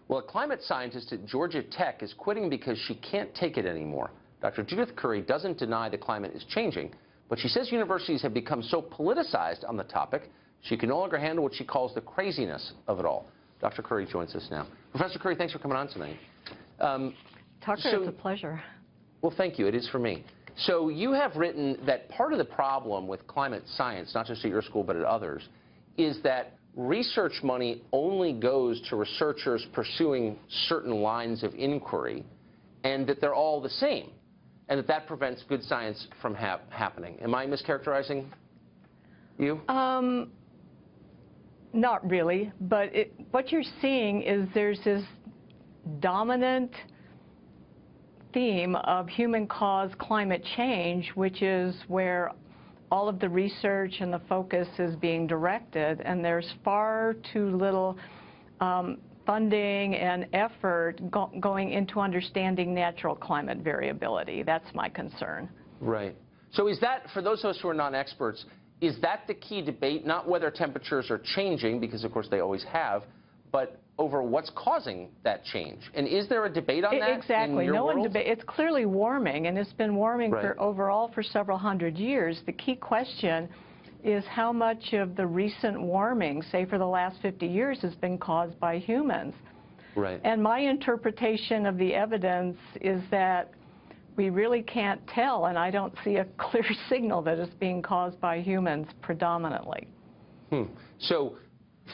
Well, a climate scientist at Georgia Tech is quitting because she can't take it anymore. Dr. Judith Curry doesn't deny the climate is changing, but she says universities have become so politicized on the topic, she can no longer handle what she calls the craziness of it all. Dr. Curry joins us now. Professor Curry, thanks for coming on tonight. Tucker, it's a pleasure. Well, thank you. It is for me. So you have written that part of the problem with climate science, not just at your school but at others, is that research money only goes to researchers pursuing certain lines of inquiry, and that they're all the same, and that prevents good science from happening. Am I mischaracterizing you? Not really, but what you're seeing is there's this dominant theme of human-caused climate change, which is where all of the research and the focus is being directed, and there's far too little funding and effort going into understanding natural climate variability. That's my concern. Right. So is that, for those of us who are non-experts, is that the key debate, not whether temperatures are changing, because of course they always have, but over what's causing that change? And is there a debate on that? Exactly. In your world? It's clearly warming, and it's been warming Right. overall for several hundred years. The key question is how much of the recent warming, say for the last 50 years, has been caused by humans. Right. And my interpretation of the evidence is that we really can't tell, and I don't see a clear signal that it's being caused by humans predominantly. So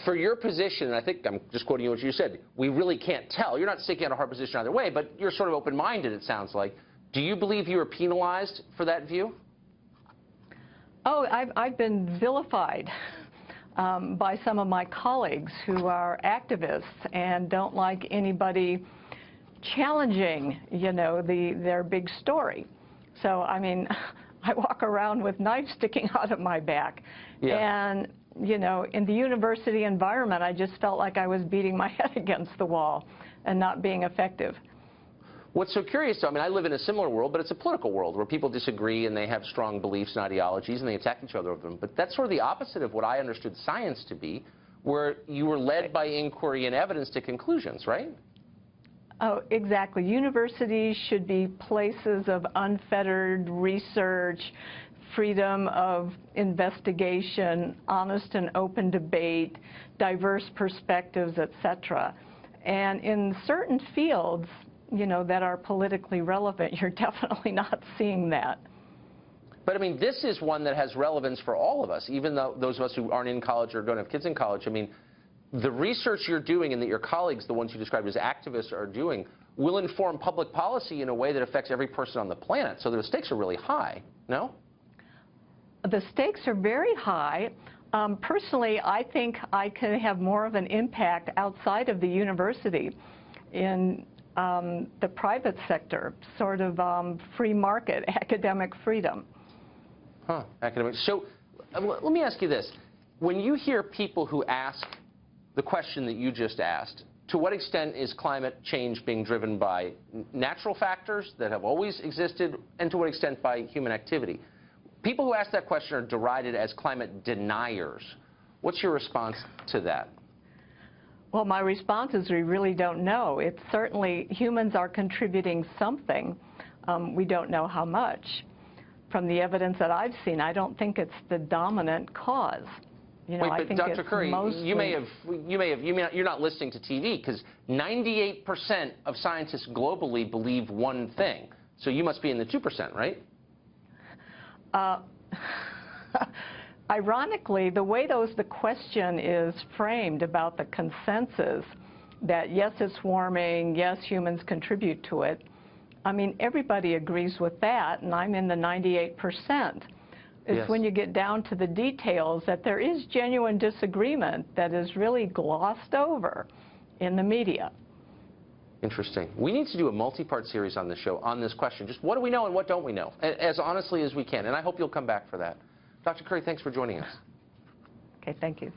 for your position, and I think I'm just quoting you what you said, we really can't tell. You're not sticking out a hard position either way, but you're sort of open-minded, it sounds like. Do you believe you were penalized for that view? Oh, I've been vilified by some of my colleagues who are activists and don't like anybody challenging, you know, their big story. So, I mean, I walk around with knives sticking out of my back. Yeah. And, you know, in the university environment, I just felt like I was beating my head against the wall and not being effective. What's so curious, though, I mean, I live in a similar world, but it's a political world where people disagree and they have strong beliefs and ideologies and they attack each other over them. But that's sort of the opposite of what I understood science to be, where you were led by inquiry and evidence to conclusions, right? Oh, exactly. Universities should be places of unfettered research, freedom of investigation, honest and open debate, diverse perspectives, etc. And in certain fields, you know, that are politically relevant, you're definitely not seeing that. But, I mean, this is one that has relevance for all of us, even though those of us who aren't in college or don't have kids in college. I mean, the research you're doing and that your colleagues, the ones you described as activists, are doing will inform public policy in a way that affects every person on the planet. So the stakes are really high, no? The stakes are very high. Personally, I think I can have more of an impact outside of the university in the private sector, sort of free market, academic freedom. Huh, academic. So let me ask you this. When you hear people who ask the question that you just asked, to what extent is climate change being driven by natural factors that have always existed, and to what extent by human activity? People who ask that question are derided as climate deniers. What's your response to that? Well, my response is we really don't know. It's certainly humans are contributing something. We don't know how much. From the evidence that I've seen, I don't think it's the dominant cause. You know, Wait, but I think Dr. it's Curry, mostly... you're not listening to TV, because 98% of scientists globally believe one thing. So you must be in the 2%, right? Ironically, the way the question is framed about the consensus that yes, it's warming, yes, humans contribute to it, I mean, everybody agrees with that, and I'm in the 98%. It's Yes. when you get down to the details that there is genuine disagreement that is really glossed over in the media. Interesting. We need to do a multi-part series on this show on this question. Just what do we know and what don't we know, as honestly as we can. And I hope you'll come back for that. Dr. Curry, thanks for joining us. Okay, thank you.